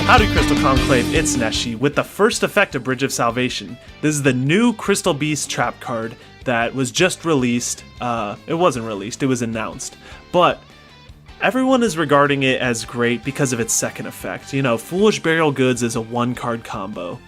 Howdy Crystal Conclave, it's NESHY with the first effect of Bridge of Salvation. This is the new Crystal Beast trap card that was just released. It wasn't released, it was announced. But everyone is regarding it as great because of its second effect. You know, Foolish Burial Goods is a one-card combo.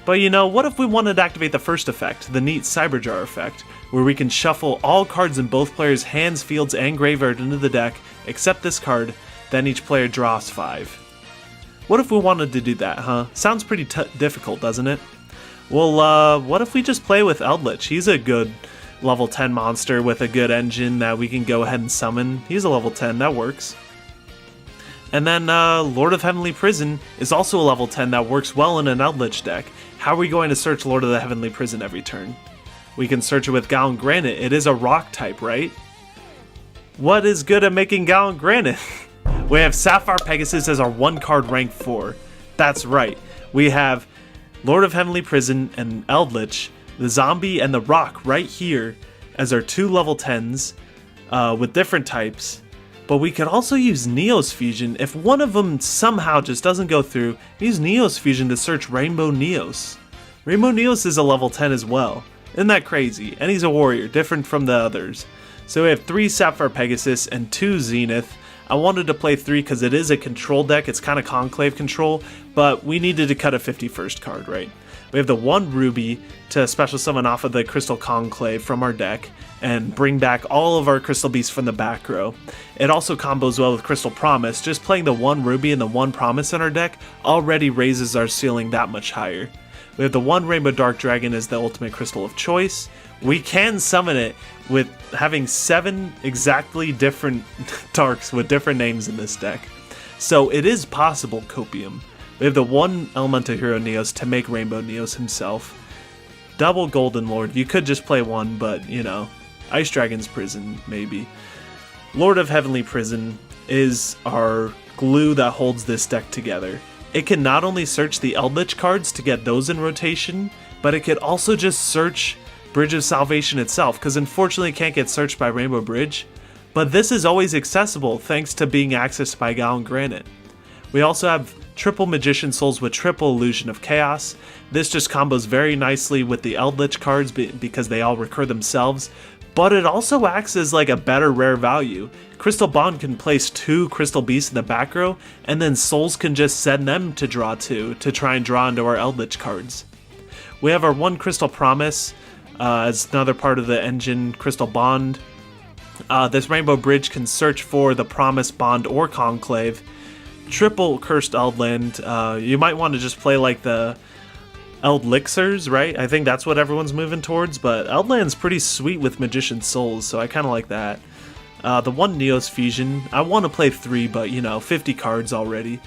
But you know, what if we wanted to activate the first effect, the neat Cyberjar effect, where we can shuffle all cards in both players' hands, fields, and graveyard into the deck, except this card, then each player draws 5. What if we wanted to do that, huh? Sounds pretty difficult, doesn't it? Well, what if we just play with Eldlich? He's a good level 10 monster with a good engine that we can go ahead and summon. He's a level 10, that works. And then Lord of Heavenly Prison is also a level 10 that works well in an Eldlich deck. How are we going to search Lord of the Heavenly Prison every turn? We can search it with Gallant Granite. It is a rock type, right? What is good at making Gallant Granite? We have Sapphire Pegasus as our one-card rank 4. That's right. We have Lord of Heavenly Prison and Eldlich, the Zombie and the Rock right here as our 2 level 10s with different types. But we could also use Neos Fusion. If one of them somehow just doesn't go through, use Neos Fusion to search Rainbow Neos. Rainbow Neos is a level 10 as well. Isn't that crazy? And he's a warrior, different from the others. So we have 3 Sapphire Pegasus and 2 Zenith. I wanted to play 3 because it is a control deck, it's kind of Conclave control, but we needed to cut a 51st card, right? We have the 1 Ruby to special summon off of the Crystal Conclave from our deck and bring back all of our Crystal Beasts from the back row. It also combos well with Crystal Promise. Just playing the 1 Ruby and the 1 Promise in our deck already raises our ceiling that much higher. We have the 1 Rainbow Dark Dragon as the ultimate crystal of choice. We can summon it with having 7 exactly different darks with different names in this deck. So it is possible, Copium. We have the 1 Elemental Hero Neos to make Rainbow Neos himself. Double Golden Lord. You could just play 1, but you know, Ice Dragon's Prison, maybe. Lord of Heavenly Prison is our glue that holds this deck together. It can not only search the Eldlich cards to get those in rotation, but it could also just search Bridge of Salvation itself, because unfortunately it can't get searched by Rainbow Bridge. But this is always accessible thanks to being accessed by Gallant Granite. We also have triple Magician Souls with triple Illusion of Chaos. This just combos very nicely with the Eldlich cards because they all recur themselves, but it also acts as like a better rare value. Crystal Bond can place 2 Crystal Beasts in the back row, and then Souls can just send them to draw 2 to try and draw into our Eldlich cards. We have our 1 Crystal Promise as another part of the engine, Crystal Bond. This Rainbow Bridge can search for the Promise, Bond, or Conclave. Triple Cursed Eldland. You might want to just play like the Eldlixirs, right? I think that's what everyone's moving towards, but Eldland's pretty sweet with Magician Souls, so I kind of like that. The 1 Neos Fusion. I want to play 3, but you know, 50 cards already.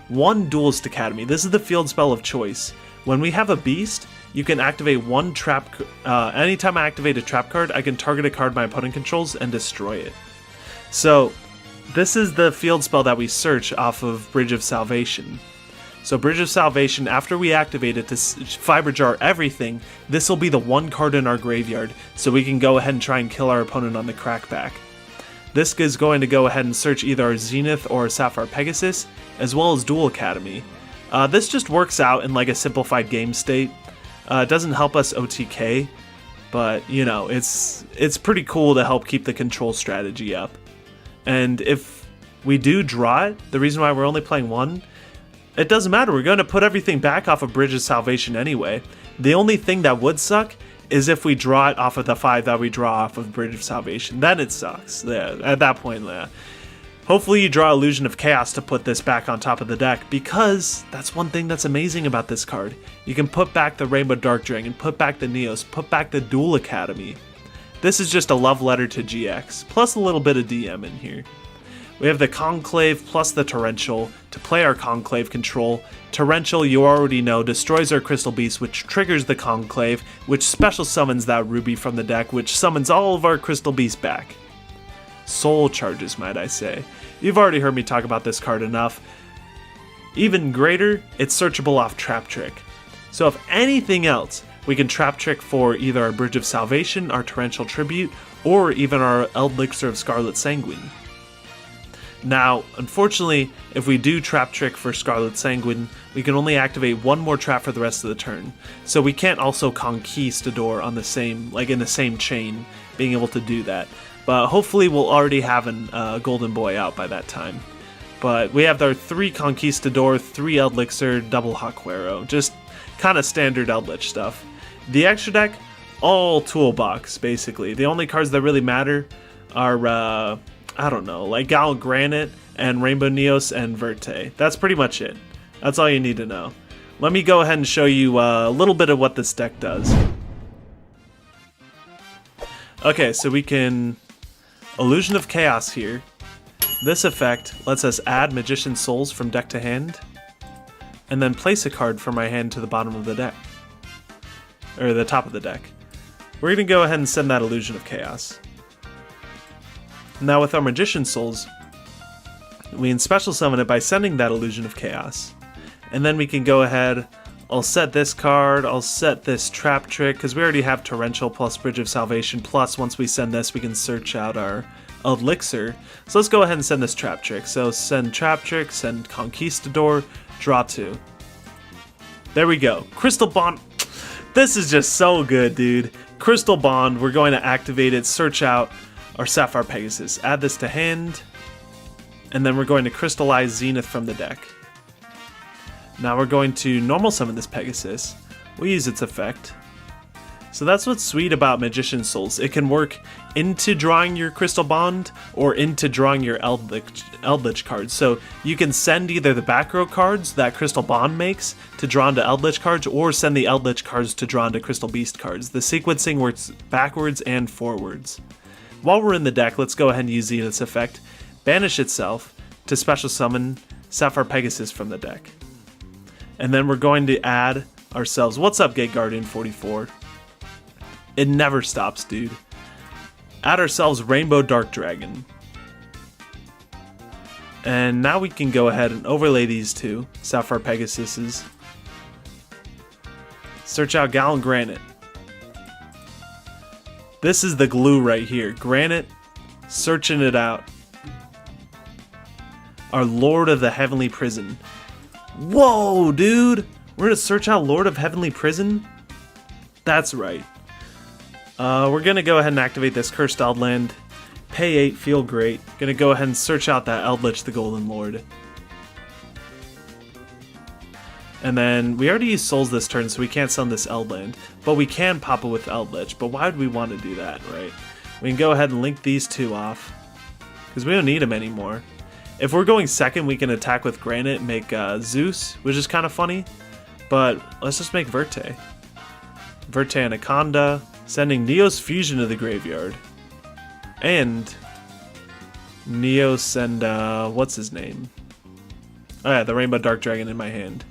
1 Duelist Academy. This is the field spell of choice. When we have a beast, you can activate 1 trap. Anytime I activate a trap card, I can target a card my opponent controls and destroy it. So this is the field spell that we search off of Bridge of Salvation. So Bridge of Salvation, after we activate it to Fiber Jar everything, this will be the 1 card in our graveyard, so we can go ahead and try and kill our opponent on the crackback. This is going to go ahead and search either our Zenith or Sapphire Pegasus, as well as Duel Academy. This just works out in like a simplified game state. It doesn't help us OTK, but you know, it's pretty cool to help keep the control strategy up. And if we do draw it, the reason why we're only playing 1, it doesn't matter. We're going to put everything back off of Bridge of Salvation anyway. The only thing that would suck is if we draw it off of the 5 that we draw off of Bridge of Salvation. Then it sucks. Yeah, at that point, yeah. Hopefully you draw Illusion of Chaos to put this back on top of the deck, because that's one thing that's amazing about this card. You can put back the Rainbow Dark Dragon, put back the Neos, put back the Duel Academy. This is just a love letter to GX, plus a little bit of DM in here. We have the Conclave plus the Torrential to play our Conclave control. Torrential, you already know, destroys our Crystal Beast, which triggers the Conclave, which special summons that Ruby from the deck, which summons all of our Crystal Beasts back. Soul charges, might I say. You've already heard me talk about this card enough. Even greater, it's searchable off Trap Trick. So if anything else, we can Trap Trick for either our Bridge of Salvation, our Torrential Tribute, or even our Elixir of Scarlet Sanguine. Now, unfortunately, if we do Trap Trick for Scarlet Sanguine, we can only activate one more trap for the rest of the turn. So we can't also Conquistador on the same, like in the same chain, being able to do that. But hopefully we'll already have a Golden Boy out by that time. But we have our 3 Conquistador, 3 Eldlich, double Hakuero. Just kind of standard Eldlich stuff. The extra deck, all toolbox, basically. The only cards that really matter are, I don't know, like Gallant Granite and Rainbow Neos and Verte. That's pretty much it. That's all you need to know. Let me go ahead and show you a little bit of what this deck does. Okay, so we can Illusion of Chaos here. This effect lets us add Magician Souls from deck to hand, and then place a card from my hand to the bottom of the deck. Or the top of the deck. We're going to go ahead and send that Illusion of Chaos. Now with our Magician Souls, we can special summon it by sending that Illusion of Chaos. And then we can go ahead, I'll set this card, I'll set this Trap Trick, because we already have Torrential plus Bridge of Salvation, plus once we send this we can search out our Eldlich. So let's go ahead and send this Trap Trick. So send Trap Trick, send Conquistador, draw 2. There we go. Crystal Bond. This is just so good, dude. Crystal Bond, we're going to activate it, search out our Sapphire Pegasus. Add this to hand, and then we're going to crystallize Zenith from the deck. Now we're going to normal summon this Pegasus. We'll use its effect. So that's what's sweet about Magician Souls. It can work into drawing your Crystal Bond or into drawing your Eldlich cards. So you can send either the back row cards that Crystal Bond makes to draw into Eldlich cards, or send the Eldlich cards to draw into Crystal Beast cards. The sequencing works backwards and forwards. While we're in the deck, let's go ahead and use Zenith's effect. Banish itself to special summon Sapphire Pegasus from the deck. And then we're going to add ourselves, what's up Gate Guardian 44? It never stops, dude. Add ourselves Rainbow Dark Dragon. And now we can go ahead and overlay these two Sapphire Pegasuses. Search out Gallant Granite. This is the glue right here. Granite, searching it out. Our Lord of the Heavenly Prison. Whoa, dude! We're gonna search out Lord of Heavenly Prison? That's right. We're gonna go ahead and activate this Cursed Eldland. Pay 8, feel great. Gonna go ahead and search out that Eldlich the Golden Lord. And then, we already used Souls this turn, so we can't summon this Eldland. But we can pop it with Eldlich, but why would we want to do that, right? We can go ahead and link these two off, because we don't need them anymore. If we're going second, we can attack with Granite and make Zeus, which is kind of funny. But let's just make Verte. Verte Anaconda, sending Neos Fusion to the graveyard. And Neos and, what's his name? Oh yeah, the Rainbow Dark Dragon in my hand.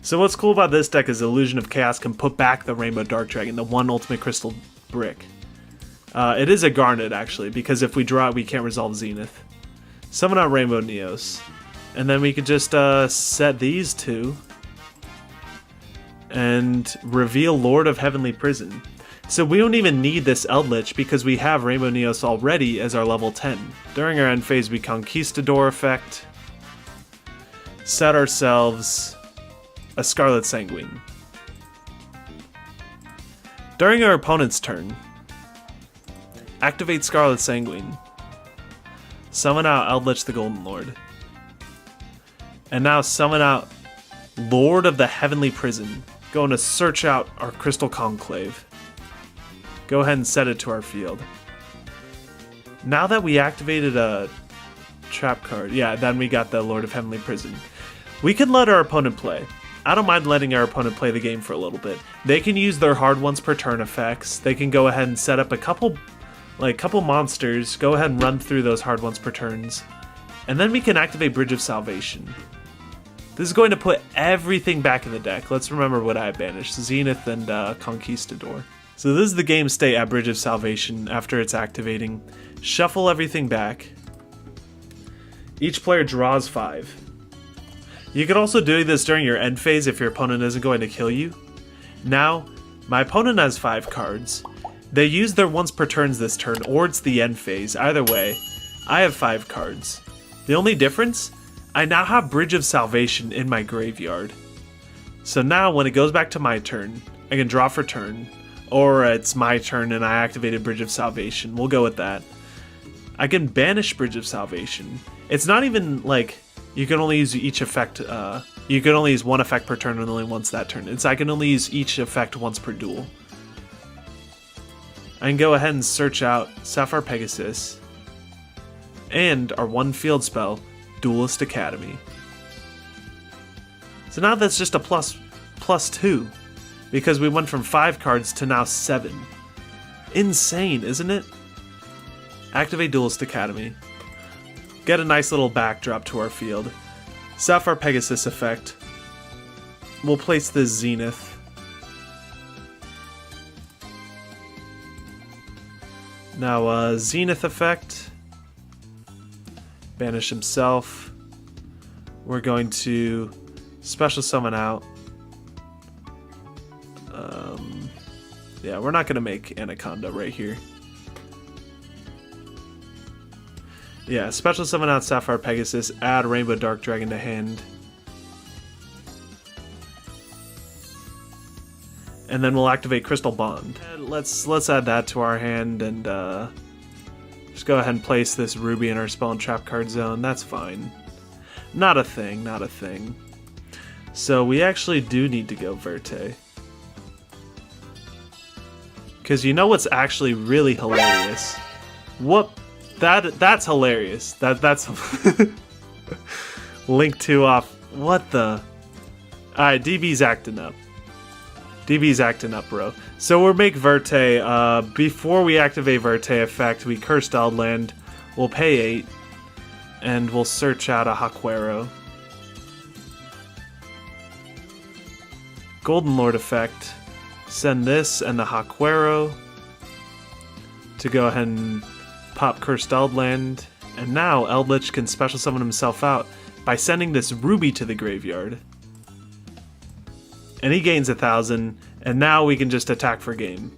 So what's cool about this deck is Illusion of Chaos can put back the Rainbow Dark Dragon, the one ultimate crystal brick. It is a Garnet, actually, because if we draw it, we can't resolve Zenith. Summon out Rainbow Neos. And then we could just set these two and reveal Lord of Heavenly Prison. So we don't even need this Eldlich because we have Rainbow Neos already as our level 10. During our end phase, we Conquistador effect, set ourselves a Scarlet Sanguine. During our opponent's turn, activate Scarlet Sanguine. Summon out Eldlich the Golden Lord. And now summon out Lord of the Heavenly Prison. Going to search out our Crystal Conclave. Go ahead and set it to our field. Now that we activated a trap card, yeah, then we got the Lord of Heavenly Prison. We can let our opponent play. I don't mind letting our opponent play the game for a little bit. They can use their hard ones per turn effects. They can go ahead and set up a couple monsters, go ahead and run through those hard ones per turns. And then we can activate Bridge of Salvation. This is going to put everything back in the deck. Let's remember what I banished. Zenith and Conquistador. So this is the game state at Bridge of Salvation after it's activating. Shuffle everything back. Each player draws 5. You could also do this during your end phase if your opponent isn't going to kill you. Now, my opponent has 5 cards. They use their once per turns this turn, or it's the end phase. Either way, I have 5 cards. The only difference? I now have Bridge of Salvation in my graveyard. So now when it goes back to my turn, I can draw for turn. Or it's my turn and I activated Bridge of Salvation. We'll go with that. I can banish Bridge of Salvation. It's not even like you can only use each effect. You can only use one effect per turn and only once that turn. It's I can only use each effect once per duel. I can go ahead and search out Sapphire Pegasus and our one field spell, Duelist Academy. So now that's just a plus 2 because we went from 5 cards to now 7. Insane, isn't it? Activate Duelist Academy. Get a nice little backdrop to our field. Sapphire Pegasus effect. We'll place this Zenith. Now, Zenith effect. Banish himself. We're going to special summon out. Yeah, we're not going to make Anaconda right here. Yeah, special summon out Sapphire Pegasus, add Rainbow Dark Dragon to hand. And then we'll activate Crystal Bond. Let's add that to our hand and just go ahead and place this Ruby in our spell and trap card zone. That's fine. Not a thing, not a thing. So we actually do need to go Verte. Because you know what's actually really hilarious? That's hilarious. That's Link 2 off. What the? Alright, DB's acting up. DB's acting up, bro. So we'll make Verte. Before we activate Verte effect, we curse Eldland. We'll pay 8. And we'll search out a Haquero. Golden Lord effect. Send this and the Haquero to go ahead and pop Cursed Eldland. And now Eldlich can special summon himself out by sending this Ruby to the graveyard. And he gains 1,000, and now we can just attack for game.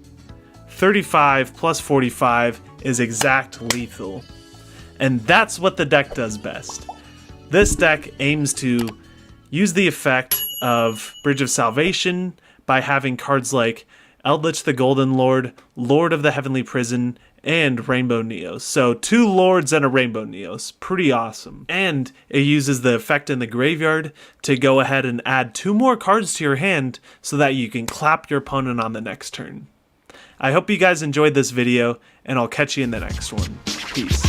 35 plus 45 is exact lethal. And that's what the deck does best. This deck aims to use the effect of Bridge of Salvation by having cards like Eldlich the Golden Lord, Lord of the Heavenly Prison, and Rainbow Neos. So 2 Lords and a Rainbow Neos. Pretty awesome. And it uses the effect in the graveyard to go ahead and add 2 more cards to your hand so that you can clap your opponent on the next turn. I hope you guys enjoyed this video, and I'll catch you in the next one. Peace.